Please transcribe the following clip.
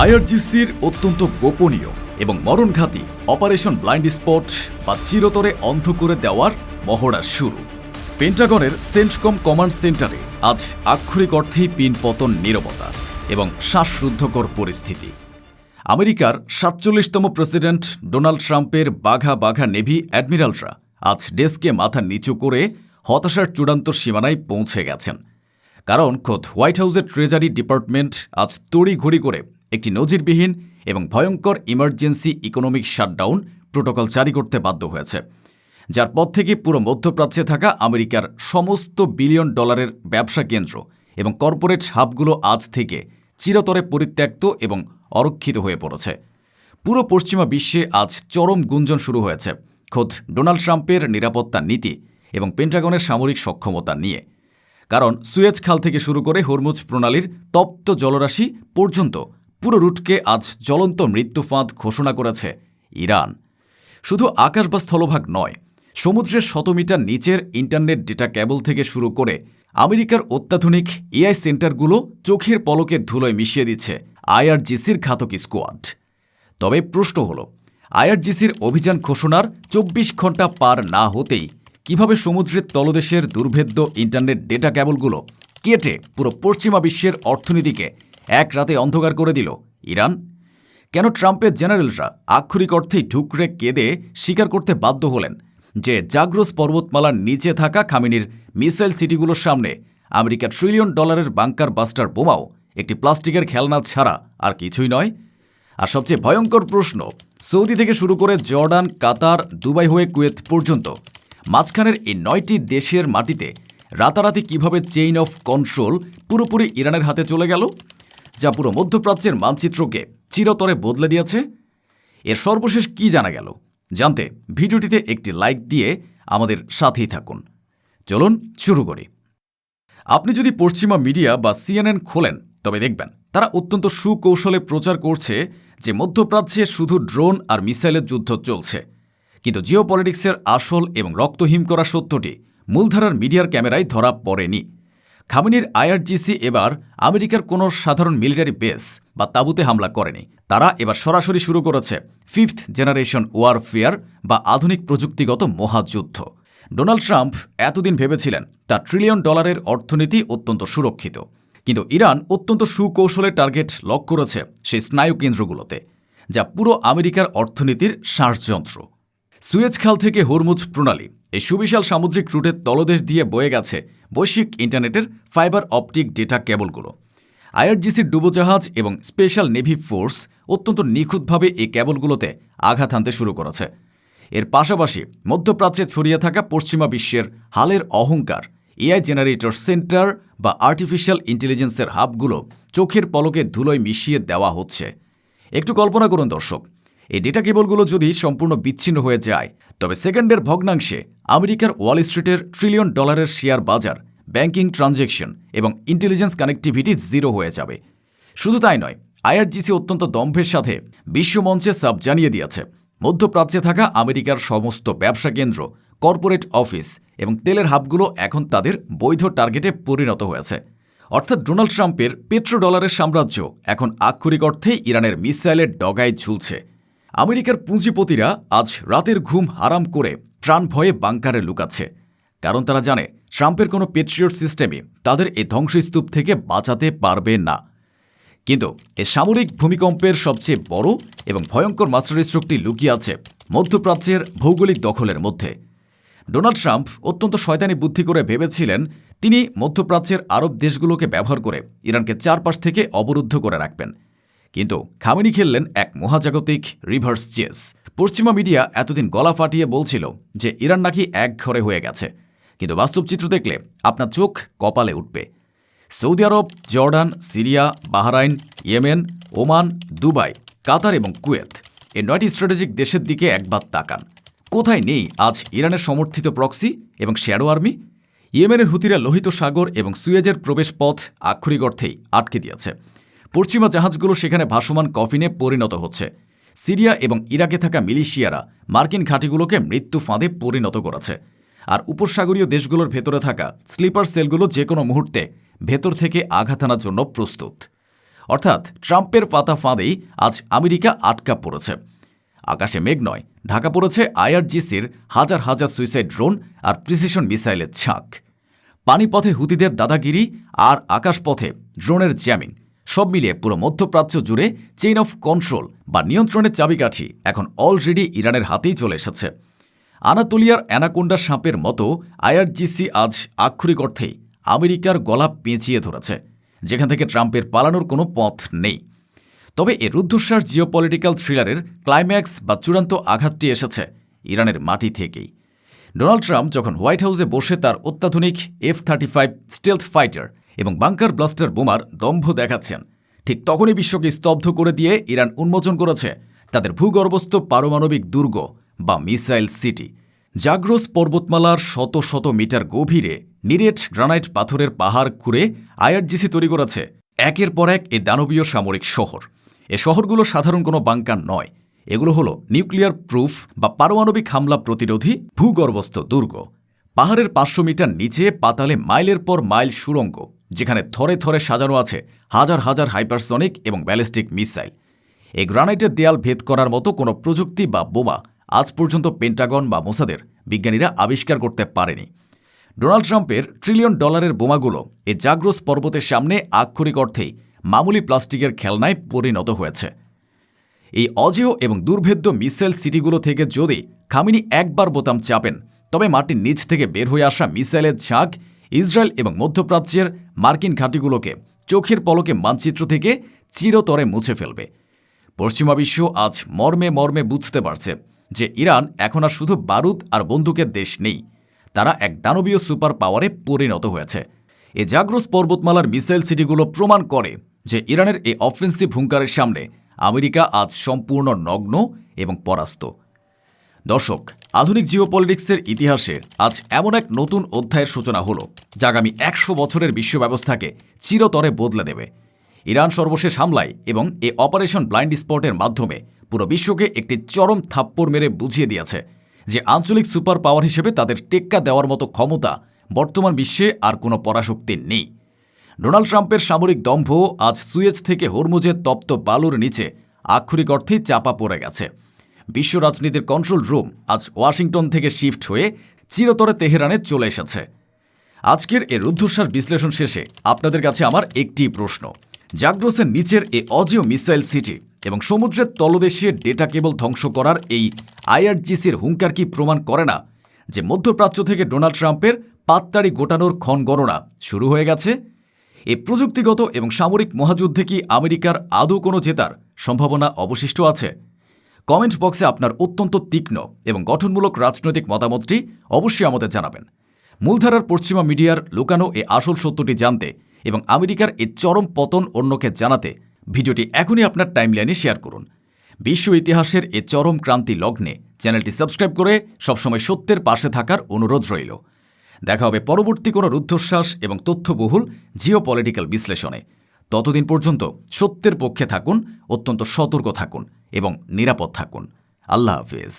আইআরজিসির অত্যন্ত গোপনীয় এবং মরণঘাতী অপারেশন ব্লাইন্ড স্পট বা চিরতরে অন্ধ করে দেওয়ার মহড়া শুরু। পেন্টাগনের সেন্টকম কমান্ড সেন্টারে আজ আক্ষরিক অর্থেই পিনপতন নীরবতা এবং শ্বাসরুদ্ধকর পরিস্থিতি। আমেরিকার ৪৭তম প্রেসিডেন্ট ডোনাল্ড ট্রাম্পের বাঘা বাঘা নেভি অ্যাডমিরালরা আজ ডেস্কে মাথা নিচু করে হতাশার চূড়ান্ত সীমানায় পৌঁছে গেছেন। কারণ খোদ হোয়াইট হাউসের ট্রেজারি ডিপার্টমেন্ট আজ তড়িঘড়ি করে একটি নজিরবিহীন এবং ভয়ঙ্কর ইমার্জেন্সি ইকোনমিক শাটডাউন প্রোটোকল জারি করতে বাধ্য হয়েছে, যার পর থেকে পুরো মধ্যপ্রাচ্যে থাকা আমেরিকার সমস্ত বিলিয়ন ডলারের ব্যবসা কেন্দ্র এবং কর্পোরেট হাবগুলো আজ থেকে চিরতরে পরিত্যক্ত এবং অরক্ষিত হয়ে পড়েছে। পুরো পশ্চিমা বিশ্বে আজ চরম গুঞ্জন শুরু হয়েছে খোদ ডোনাল্ড ট্রাম্পের নিরাপত্তা নীতি এবং পেন্টাগনের সামরিক সক্ষমতা নিয়ে। কারণ সুয়েজ খাল থেকে শুরু করে হরমুজ প্রণালীর তপ্ত জলরাশি পর্যন্ত পুরো রুটকে আজ জ্বলন্ত মৃত্যুফাঁদ ঘোষণা করেছে ইরান। শুধু আকাশ বা স্থলভাগ নয়, সমুদ্রের ১০০ মিটার নিচের ইন্টারনেট ডেটা কেবল থেকে শুরু করে আমেরিকার অত্যাধুনিক এআই সেন্টারগুলো চোখের পলকে ধুলোয় মিশিয়ে দিচ্ছে আইআরজিসির ঘাতক স্কোয়াড। তবে প্রশ্ন হল, আইআরজিসির অভিযান ঘোষণার ২৪ ঘণ্টা পার না হতেই কিভাবে সমুদ্রের তলদেশের দুর্ভেদ্য ইন্টারনেট ডেটা কেবলগুলো কেটে পুরো পশ্চিমা বিশ্বের অর্থনীতিকে এক রাতে অন্ধকার করে দিল ইরান? কেন ট্রাম্পের জেনারেলরা আক্ষরিক অর্থেই ঢুকরে কেঁদে স্বীকার করতে বাধ্য হলেন যে জাগ্রস পর্বতমালার নিচে থাকা খামেনির মিসাইল সিটিগুলোর সামনে আমেরিকা ট্রিলিয়ন ডলারের বাংকার বাস্টার বোমাও একটি প্লাস্টিকের খেলনা ছাড়া আর কিছুই নয়? আর সবচেয়ে ভয়ঙ্কর প্রশ্ন, সৌদি থেকে শুরু করে জর্ডান, কাতার, দুবাই হয়ে কুয়েত পর্যন্ত মাঝখানের এই ৯টি দেশের মাটিতে রাতারাতি কিভাবে চেইন অফ কন্ট্রোল পুরোপুরি ইরানের হাতে চলে গেল, যা পুরো মধ্যপ্রাচ্যের মানচিত্রকে চিরতরে বদলে দিয়েছে? এর সর্বশেষ কি জানা গেল জানতে ভিডিওটিতে একটি লাইক দিয়ে আমাদের সাথেই থাকুন। চলুন শুরু করি। আপনি যদি পশ্চিমা মিডিয়া বা সিএনএন খোলেন, তবে দেখবেন তারা অত্যন্ত সুকৌশলে প্রচার করছে যে মধ্যপ্রাচ্যে শুধু ড্রোন আর মিসাইলের যুদ্ধ চলছে। কিন্তু জিওপলিটিক্সের আসল এবং রক্তহিম করা সত্যটি মূলধারার মিডিয়ার ক্যামেরায় ধরা পড়েনি। খামেনির আইআরজিসি এবার আমেরিকার কোনো সাধারণ মিলিটারি বেস বা তাঁবুতে হামলা করেনি। তারা এবার সরাসরি শুরু করেছে 5th জেনারেশন ওয়ারফেয়ার বা আধুনিক প্রযুক্তিগত মহাযুদ্ধ। ডোনাল্ড ট্রাম্প এতদিন ভেবেছিলেন তার ট্রিলিয়ন ডলারের অর্থনীতি অত্যন্ত সুরক্ষিত, কিন্তু ইরান অত্যন্ত সুকৌশলে টার্গেট লক করেছে সেই স্নায়ু কেন্দ্রগুলোতে, যা পুরো আমেরিকার অর্থনীতির শ্বাসযন্ত্র। সুয়েজ খাল থেকে হরমুজ প্রণালী, এই সুবিশাল সামুদ্রিক রুটের তলদেশ দিয়ে বয়ে গেছে বৈশ্বিক ইন্টারনেটের ফাইবার অপটিক ডেটা কেবলগুলো। আইআরজিসির ডুবোজাহাজ এবং স্পেশাল নেভি ফোর্স অত্যন্ত নিখুঁতভাবে এই কেবলগুলোতে আঘাত হানতে শুরু করেছে। এর পাশাপাশি মধ্যপ্রাচ্যে ছড়িয়ে থাকা পশ্চিমা বিশ্বের হালের অহংকার এআই জেনারেটর সেন্টার বা আর্টিফিশিয়াল ইন্টেলিজেন্সের হাবগুলো চোখের পলকে ধুলোয় মিশিয়ে দেওয়া হচ্ছে। একটু কল্পনা করুন দর্শক, এই ডেটা কেবলগুলো যদি সম্পূর্ণ বিচ্ছিন্ন হয়ে যায়, তবে সেকেন্ডের ভগ্নাংশে আমেরিকার ওয়াল স্ট্রিটের ট্রিলিয়ন ডলারের শেয়ার বাজার, ব্যাংকিং ট্রানজ্যাকশন এবং ইন্টেলিজেন্স কানেক্টিভিটি জিরো হয়ে যাবে। শুধু তাই নয়, আইআরজিসি অত্যন্ত দম্ভের সাথে বিশ্বমঞ্চে সাব জানিয়ে দিয়েছে মধ্যপ্রাচ্যে থাকা আমেরিকার সমস্ত ব্যবসা কেন্দ্র, কর্পোরেট অফিস এবং তেলের হাবগুলো এখন তাদের বৈধ টার্গেটে পরিণত হয়েছে। অর্থাৎ ডোনাল্ড ট্রাম্পের পেট্রো ডলারের সাম্রাজ্য এখন আক্ষরিক অর্থেই ইরানের মিসাইলের ডগায় ঝুলছে। আমেরিকার পুঁজিপতিরা আজ রাতের ঘুম হারাম করে প্রাণ ভয়ে বাংকারে লুকাচ্ছে, কারণ তারা জানে ট্রাম্পের কোনো পেট্রিয়ট সিস্টেমই তাদের এই ধ্বংসস্তূপ থেকে বাঁচাতে পারবে না। কিন্তু এই সামরিক ভূমিকম্পের সবচেয়ে বড় এবং ভয়ঙ্কর মাস্টারস্ট্রোকটি লুকিয়ে আছে মধ্যপ্রাচ্যের ভৌগোলিক দখলের মধ্যে। ডোনাল্ড ট্রাম্প অত্যন্ত শয়তানি বুদ্ধি করে ভেবেছিলেন তিনি মধ্যপ্রাচ্যের আরব দেশগুলোকে ব্যবহার করে ইরানকে চারপাশ থেকে অবরুদ্ধ করে রাখবেন। কিন্তু খামেনি খেললেন এক মহাজাগতিক রিভার্স চেস। পশ্চিমা মিডিয়া এতদিন গলা ফাটিয়ে বলছিল যে ইরান নাকি এক ঘরে হয়ে গেছে, কিন্তু বাস্তব চিত্র দেখলে আপনার চোখ কপালে উঠবে। সৌদি আরব, Jordan, Syria, Bahrain, Yemen, Oman, Dubai, Qatar এবং কুয়েত, এই 9টি স্ট্র্যাটেজিক দেশের দিকে একবার তাকান। কোথায় নেই আজ ইরানের সমর্থিত প্রক্সি এবং শ্যাডো আর্মি? ইয়েমেনের হুতিরা লোহিত সাগর এবং সুয়েজের প্রবেশ পথ আক্ষরিক অর্থেই আটকে দিয়েছে। পশ্চিমা জাহাজগুলো সেখানে ভাসমান কফিনে পরিণত হচ্ছে। সিরিয়া এবং ইরাকে থাকা মিলিশিয়ারা মার্কিন ঘাঁটিগুলোকে মৃত্যু ফাঁদে পরিণত করেছে। আর উপসাগরীয় দেশগুলোর ভেতরে থাকা স্লিপার সেলগুলো যে কোনো মুহূর্তে ভেতর থেকে আঘাত আনার জন্য প্রস্তুত। অর্থাৎ ট্রাম্পের পাতা ফাঁদেই আজ আমেরিকা আটকা পড়েছে। আকাশে মেঘ নয়, ঢাকা পড়েছে আইআরজিসির হাজার হাজার সুইসাইড ড্রোন আর প্রিসিশন মিসাইলের ছাঁক। পানিপথে হুতিদের দাদাগিরি আর আকাশপথে ড্রোনের জ্যামিং, সব মিলিয়ে পুরো মধ্যপ্রাচ্য জুড়ে চেইন অফ কন্ট্রোল বা নিয়ন্ত্রণের চাবিকাঠি এখন অলরেডি ইরানের হাতেই চলে এসেছে। আনাতোলিয়ার অ্যানাকোন্ডা সাপের মতো আইআরজিসি আজ আক্ষরিক অর্থেই আমেরিকার গলা পেঁচিয়ে ধরেছে, যেখান থেকে ট্রাম্পের পালানোর কোনো পথ নেই। তবে এ রুদ্ধশ্বাস জিওপলিটিক্যাল থ্রিলারের ক্লাইম্যাক্স বা চূড়ান্ত আঘাতটি এসেছে ইরানের মাটি থেকেই। ডোনাল্ড ট্রাম্প যখন হোয়াইট হাউসে বসে তার অত্যাধুনিক F-35 স্টেলথ ফাইটার এবং বাংকার ব্লাস্টার বোমার দম্ভ দেখাচ্ছেন, ঠিক তখনই বিশ্বকে স্তব্ধ করে দিয়ে ইরান উন্মোচন করেছে তাদের ভূগর্ভস্থ পারমাণবিক দুর্গ বা মিসাইল সিটি। জাগ্রোস পর্বতমালার শত শত মিটার গভীরে নিরেট গ্রানাইট পাথরের পাহাড় খুঁড়ে আইআরজিসি তৈরি করেছে একের পর এক এই দানবীয় সামরিক শহর। এ শহরগুলো সাধারণ কোনো বাংকার নয়, এগুলো হলো নিউক্লিয়ার প্রুফ বা পারমাণবিক হামলা প্রতিরোধী ভূগর্ভস্থ দুর্গ। পাহাড়ের 500 মিটার নিচে পাতালে মাইলের পর মাইল সুড়ঙ্গ, যেখানে থরে থরে সাজানো আছে হাজার হাজার হাইপারসনিক এবং ব্যালিস্টিক মিসাইল। এই গ্রানাইটের দেয়াল ভেদ করার মতো কোনো প্রযুক্তি বা বোমা আজ পর্যন্ত পেন্টাগন বা মোসাদের বিজ্ঞানীরা আবিষ্কার করতে পারেনি। ডোনাল্ড ট্রাম্পের $1 ট্রিলিয়ন বোমাগুলো এই জাগ্রোস পর্বতের সামনে আক্ষরিক অর্থেই মামুলি প্লাস্টিকের খেলনায় পরিণত হয়েছে। এই অজেয় এবং দুর্ভেদ্য মিসাইল সিটিগুলো থেকে যদি খামিনি একবার বোতাম চাপেন, তবে মাটির নিচ থেকে বের হয়ে আসা মিসাইলের ঝাঁক ইসরায়েল এবং মধ্যপ্রাচ্যের মার্কিন ঘাঁটিগুলোকে চোখের পলকে মানচিত্র থেকে চিরতরে মুছে ফেলবে। পশ্চিমা বিশ্ব আজ মর্মে মর্মে বুঝতে পারছে যে ইরান এখন আর শুধু বারুদ আর বন্দুকের দেশ নেই, তারা এক দানবীয় সুপার পাওয়ারে পরিণত হয়েছে। এ জাগ্রোস পর্বতমালার মিসাইল সিটিগুলো প্রমাণ করে যে ইরানের এই অফেন্সিভ হুঙ্কারের সামনে আমেরিকা আজ সম্পূর্ণ নগ্ন এবং পরাস্ত। দর্শক, আধুনিক জিওপলিটিক্সের ইতিহাসে আজ এমন এক নতুন অধ্যায়ের সূচনা হলো, যা আগামী 100 বছরের বিশ্ব ব্যবস্থাকে চিরতরে বদলে দেবে। ইরান সর্বশেষ হামলায় এবং এ অপারেশন ব্লাইন্ড স্পটের মাধ্যমে পুরো বিশ্বকে একটি চরম থাপ্পড় মেরে বুঝিয়ে দিয়েছে যে আঞ্চলিক সুপার পাওয়ার হিসেবে তাদের টেক্কা দেওয়ার মতো ক্ষমতা বর্তমান বিশ্বে আর কোনো পরাশক্তি নেই। ডোনাল্ড ট্রাম্পের সামরিক দম্ভ আজ সুয়েজ থেকে হরমুজের তপ্ত বালুর নিচে আক্ষরিক অর্থেই চাপা পড়ে গেছে। বিশ্ব রাজনীতির কন্ট্রোল রুম আজ ওয়াশিংটন থেকে শিফট হয়ে চিরতরে তেহরানে চলে এসেছে। আজকের এ রুদ্ধশ্বাস বিশ্লেষণ শেষে আপনাদের কাছে আমার একটি প্রশ্ন: জাগ্রোসের নিচের এ অজেয় মিসাইল সিটি এবং সমুদ্রের তলদেশে ডেটা কেবল ধ্বংস করার এই আইআরজিসির হুঙ্কার কি প্রমাণ করে না যে মধ্যপ্রাচ্য থেকে ডোনাল্ড ট্রাম্পের পাততাড়ি গোটানোর ক্ষণ গণনা শুরু হয়ে গেছে? এই প্রযুক্তিগত এবং সামরিক মহাযুদ্ধে কি আমেরিকার আদৌ কোনো জেতার সম্ভাবনা অবশিষ্ট আছে? কমেন্ট বক্সে আপনার অত্যন্ত তীক্ষ্ণ এবং গঠনমূলক রাজনৈতিক মতামতটি অবশ্যই আমাদের জানাবেন। মূলধারার পশ্চিমা মিডিয়ার লুকানো এ আসল সত্যটি জানতে এবং আমেরিকার এই চরম পতন অন্যকে জানাতে ভিডিওটি এখনই আপনার টাইমলাইনে শেয়ার করুন। বিশ্ব ইতিহাসের এ চরম ক্রান্তি লগ্নে চ্যানেলটি সাবস্ক্রাইব করে সবসময় সত্যের পাশে থাকার অনুরোধ রইল। দেখা হবে পরবর্তী কোনো রুদ্ধশ্বাস এবং তথ্যবহুল জিওপলিটিক্যাল বিশ্লেষণে। ততদিন পর্যন্ত সত্যের পক্ষে থাকুন, অত্যন্ত সতর্ক থাকুন এবং নিরাপদ থাকুন। আল্লাহ হাফেজ।